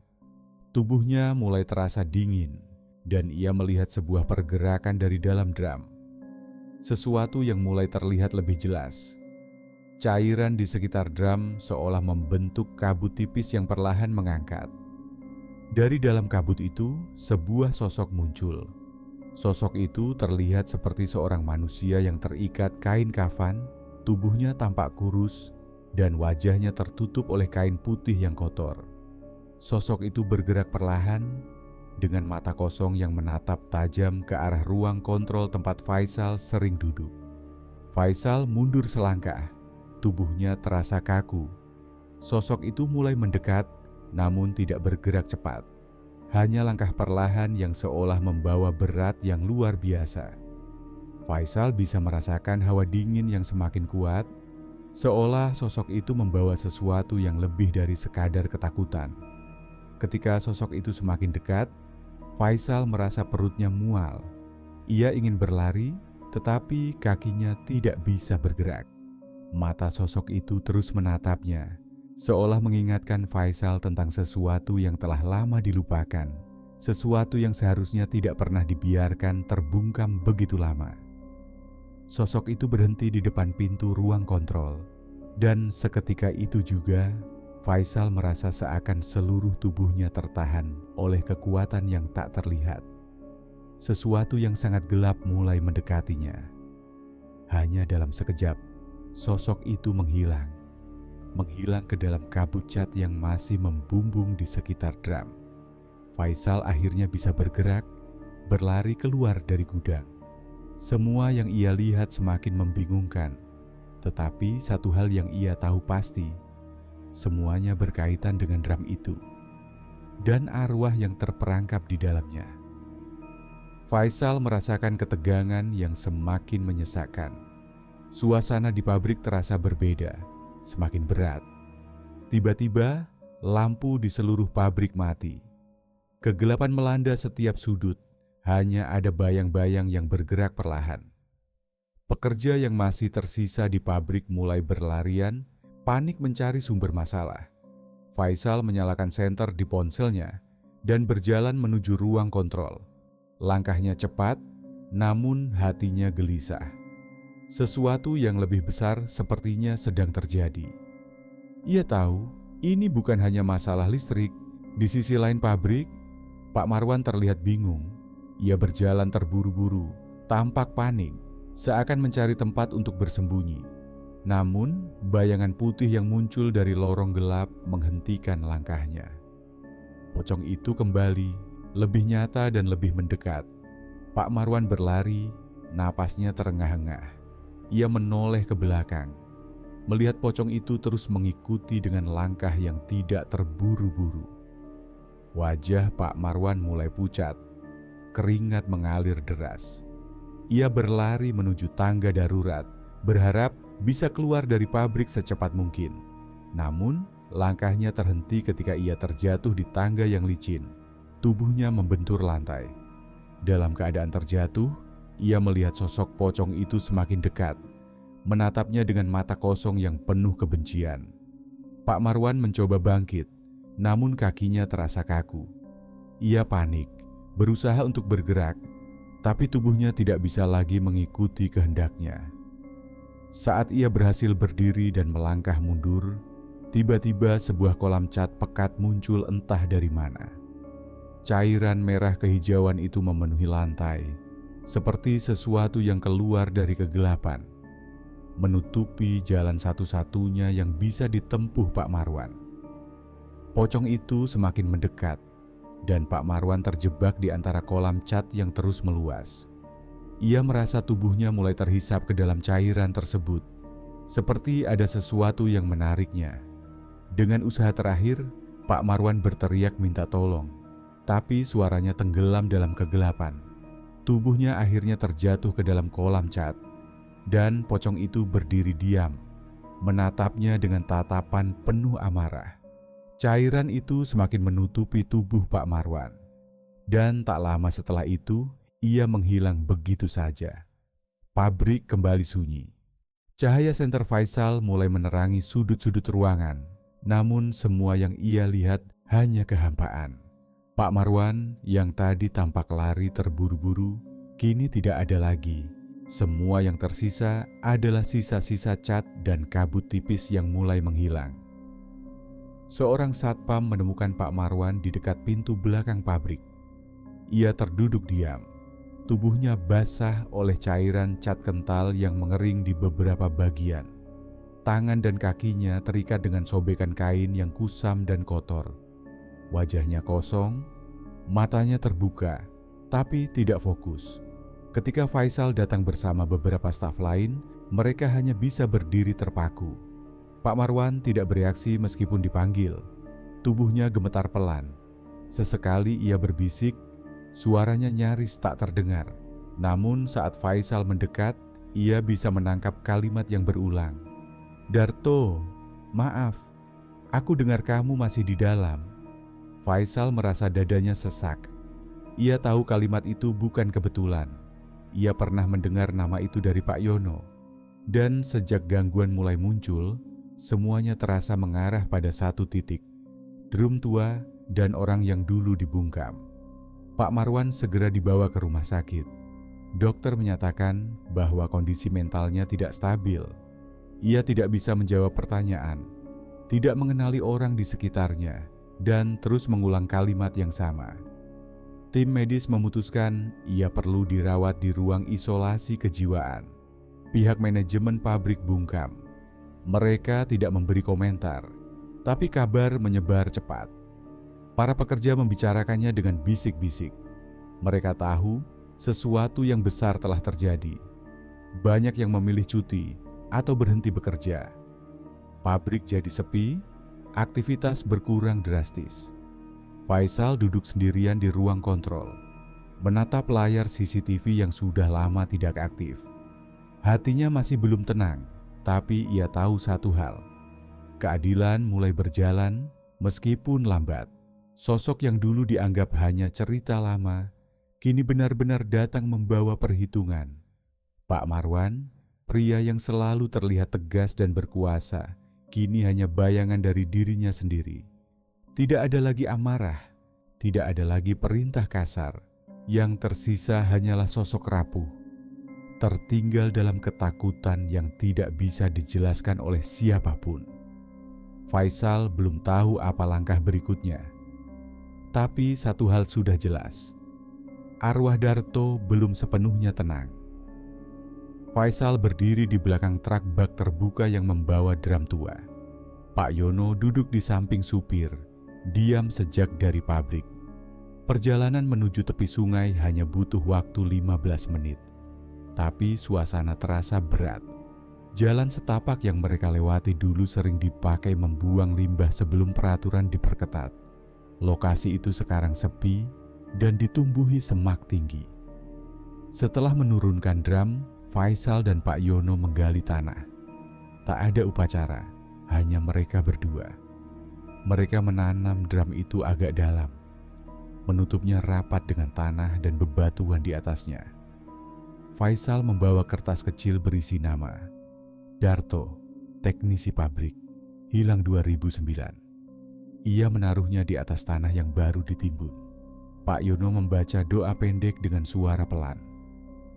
Tubuhnya mulai terasa dingin. dan ia melihat sebuah pergerakan dari dalam drum. Sesuatu yang mulai terlihat lebih jelas. Cairan di sekitar drum seolah membentuk kabut tipis yang perlahan mengangkat. Dari dalam kabut itu, sebuah sosok muncul. Sosok itu terlihat seperti seorang manusia yang terikat kain kafan, tubuhnya tampak kurus, dan wajahnya tertutup oleh kain putih yang kotor. Sosok itu bergerak perlahan, dengan mata kosong yang menatap tajam ke arah ruang kontrol tempat Faisal sering duduk. Faisal mundur selangkah, tubuhnya terasa kaku. Sosok itu mulai mendekat, namun tidak bergerak cepat. Hanya langkah perlahan yang seolah membawa berat yang luar biasa. Faisal bisa merasakan hawa dingin yang semakin kuat, seolah sosok itu membawa sesuatu yang lebih dari sekadar ketakutan. Ketika sosok itu semakin dekat, Faisal merasa perutnya mual. Ia ingin berlari, tetapi kakinya tidak bisa bergerak. Mata sosok itu terus menatapnya, seolah mengingatkan Faisal tentang sesuatu yang telah lama dilupakan, sesuatu yang seharusnya tidak pernah dibiarkan terbungkam begitu lama. Sosok itu berhenti di depan pintu ruang kontrol, dan seketika itu juga Faisal merasa seakan seluruh tubuhnya tertahan oleh kekuatan yang tak terlihat. Sesuatu yang sangat gelap mulai mendekatinya. Hanya dalam sekejap, sosok itu menghilang ke dalam kabut cat yang masih membumbung di sekitar drum. Faisal akhirnya bisa bergerak, berlari keluar dari gudang. Semua yang ia lihat semakin membingungkan, tetapi satu hal yang ia tahu pasti, semuanya berkaitan dengan drum itu dan arwah yang terperangkap di dalamnya. Faisal merasakan ketegangan yang semakin menyesakkan. Suasana di pabrik terasa berbeda, semakin berat. Tiba-tiba, lampu di seluruh pabrik mati. Kegelapan melanda setiap sudut, hanya ada bayang-bayang yang bergerak perlahan. Pekerja yang masih tersisa di pabrik mulai berlarian, panik mencari sumber masalah. Faisal menyalakan senter di ponselnya dan berjalan menuju ruang kontrol. Langkahnya cepat, namun hatinya gelisah. Sesuatu yang lebih besar sepertinya sedang terjadi. Ia tahu ini bukan hanya masalah listrik. Di sisi lain pabrik, Pak Marwan terlihat bingung. Ia berjalan terburu-buru, tampak panik, seakan mencari tempat untuk bersembunyi. Namun, bayangan putih yang muncul dari lorong gelap menghentikan langkahnya. Pocong itu kembali, lebih nyata dan lebih mendekat. Pak Marwan berlari, napasnya terengah-engah. Ia menoleh ke belakang, melihat pocong itu terus mengikuti dengan langkah yang tidak terburu-buru. Wajah Pak Marwan mulai pucat, keringat mengalir deras. Ia berlari menuju tangga darurat, berharap bisa keluar dari pabrik secepat mungkin. Namun, langkahnya terhenti ketika ia terjatuh di tangga yang licin. Tubuhnya membentur lantai. Dalam keadaan terjatuh, ia melihat sosok pocong itu semakin dekat, menatapnya dengan mata kosong yang penuh kebencian. Pak Marwan mencoba bangkit, namun kakinya terasa kaku. Ia panik, berusaha untuk bergerak, tapi tubuhnya tidak bisa lagi mengikuti kehendaknya. Saat ia berhasil berdiri dan melangkah mundur, tiba-tiba sebuah kolam cat pekat muncul entah dari mana. Cairan merah kehijauan itu memenuhi lantai, seperti sesuatu yang keluar dari kegelapan, menutupi jalan satu-satunya yang bisa ditempuh Pak Marwan. Pocong itu semakin mendekat, dan Pak Marwan terjebak di antara kolam cat yang terus meluas. Ia merasa tubuhnya mulai terhisap ke dalam cairan tersebut, seperti ada sesuatu yang menariknya. Dengan usaha terakhir, Pak Marwan berteriak minta tolong, tapi suaranya tenggelam dalam kegelapan. Tubuhnya akhirnya terjatuh ke dalam kolam cat, dan pocong itu berdiri diam, menatapnya dengan tatapan penuh amarah. Cairan itu semakin menutupi tubuh Pak Marwan, dan tak lama setelah itu, ia menghilang begitu saja. Pabrik kembali sunyi. Cahaya senter Faisal mulai menerangi sudut-sudut ruangan, namun semua yang ia lihat hanya kehampaan. Pak Marwan yang tadi tampak lari terburu-buru, kini tidak ada lagi. Semua yang tersisa adalah sisa-sisa cat dan kabut tipis yang mulai menghilang. Seorang satpam menemukan Pak Marwan di dekat pintu belakang pabrik. Ia terduduk diam. Tubuhnya basah oleh cairan cat kental yang mengering di beberapa bagian. Tangan dan kakinya terikat dengan sobekan kain yang kusam dan kotor. Wajahnya kosong, matanya terbuka, tapi tidak fokus. Ketika Faisal datang bersama beberapa staf lain, mereka hanya bisa berdiri terpaku. Pak Marwan tidak bereaksi meskipun dipanggil. Tubuhnya gemetar pelan. Sesekali ia berbisik, suaranya nyaris tak terdengar. Namun saat Faisal mendekat, ia bisa menangkap kalimat yang berulang. "Darto, maaf, aku dengar kamu masih di dalam." Faisal merasa dadanya sesak. Ia tahu kalimat itu bukan kebetulan. Ia pernah mendengar nama itu dari Pak Yono. Dan sejak gangguan mulai muncul, semuanya terasa mengarah pada satu titik. Drum tua dan orang yang dulu dibungkam. Pak Marwan segera dibawa ke rumah sakit. Dokter menyatakan bahwa kondisi mentalnya tidak stabil. Ia tidak bisa menjawab pertanyaan, tidak mengenali orang di sekitarnya, dan terus mengulang kalimat yang sama. Tim medis memutuskan ia perlu dirawat di ruang isolasi kejiwaan. Pihak manajemen pabrik bungkam. Mereka tidak memberi komentar, tapi kabar menyebar cepat. Para pekerja membicarakannya dengan bisik-bisik. Mereka tahu sesuatu yang besar telah terjadi. Banyak yang memilih cuti atau berhenti bekerja. Pabrik jadi sepi, aktivitas berkurang drastis. Faisal duduk sendirian di ruang kontrol, menatap layar CCTV yang sudah lama tidak aktif. Hatinya masih belum tenang, tapi ia tahu satu hal. Keadilan mulai berjalan meskipun lambat. Sosok yang dulu dianggap hanya cerita lama, kini benar-benar datang membawa perhitungan. Pak Marwan, pria yang selalu terlihat tegas dan berkuasa, kini hanya bayangan dari dirinya sendiri. Tidak ada lagi amarah, tidak ada lagi perintah kasar. Yang tersisa hanyalah sosok rapuh, tertinggal dalam ketakutan yang tidak bisa dijelaskan oleh siapapun. Faisal belum tahu apa langkah berikutnya. Tapi satu hal sudah jelas, arwah Darto belum sepenuhnya tenang. Faisal berdiri di belakang truk bak terbuka yang membawa drum tua. Pak Yono duduk di samping supir, diam sejak dari pabrik. Perjalanan menuju tepi sungai hanya butuh waktu 15 menit. Tapi suasana terasa berat. Jalan setapak yang mereka lewati dulu sering dipakai membuang limbah sebelum peraturan diperketat. Lokasi itu sekarang sepi dan ditumbuhi semak tinggi. Setelah menurunkan drum, Faisal dan Pak Yono menggali tanah. Tak ada upacara, hanya mereka berdua. Mereka menanam drum itu agak dalam, menutupnya rapat dengan tanah dan bebatuan di atasnya. Faisal membawa kertas kecil berisi nama. Darto, teknisi pabrik, hilang 2009. Ia menaruhnya di atas tanah yang baru ditimbun. Pak Yono membaca doa pendek dengan suara pelan,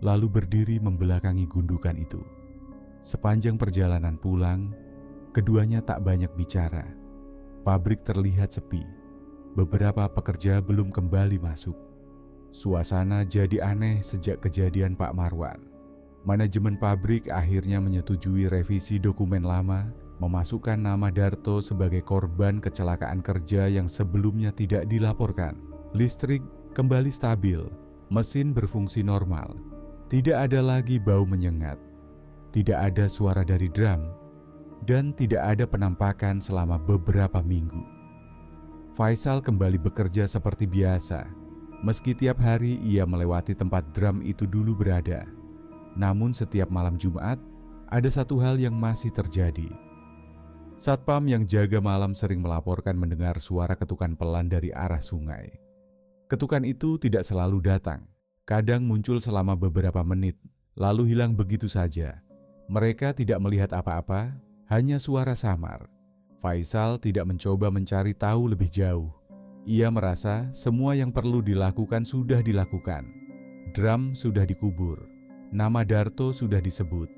lalu berdiri membelakangi gundukan itu. Sepanjang perjalanan pulang, keduanya tak banyak bicara. Pabrik terlihat sepi. Beberapa pekerja belum kembali masuk. Suasana jadi aneh sejak kejadian Pak Marwan. Manajemen pabrik akhirnya menyetujui revisi dokumen lama, memasukkan nama Darto sebagai korban kecelakaan kerja yang sebelumnya tidak dilaporkan. Listrik kembali stabil, mesin berfungsi normal. Tidak ada lagi bau menyengat, tidak ada suara dari drum, dan tidak ada penampakan selama beberapa minggu. Faisal kembali bekerja seperti biasa, meski tiap hari ia melewati tempat drum itu dulu berada. Namun setiap malam Jumat, ada satu hal yang masih terjadi. Satpam yang jaga malam sering melaporkan mendengar suara ketukan pelan dari arah sungai. Ketukan itu tidak selalu datang, kadang muncul selama beberapa menit, lalu hilang begitu saja. Mereka tidak melihat apa-apa, hanya suara samar. Faisal tidak mencoba mencari tahu lebih jauh. Ia merasa semua yang perlu dilakukan sudah dilakukan. Drum sudah dikubur, nama Darto sudah disebut.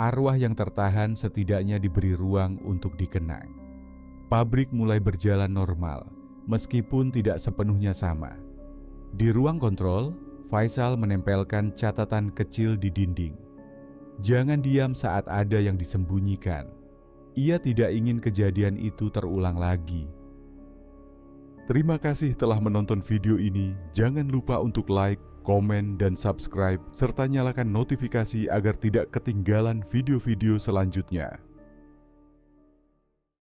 Arwah yang tertahan setidaknya diberi ruang untuk dikenang. Pabrik mulai berjalan normal, meskipun tidak sepenuhnya sama. Di ruang kontrol, Faisal menempelkan catatan kecil di dinding. Jangan diam saat ada yang disembunyikan. Ia tidak ingin kejadian itu terulang lagi. Terima kasih telah menonton video ini. Jangan lupa untuk like, komen, dan subscribe, serta nyalakan notifikasi agar tidak ketinggalan video-video selanjutnya.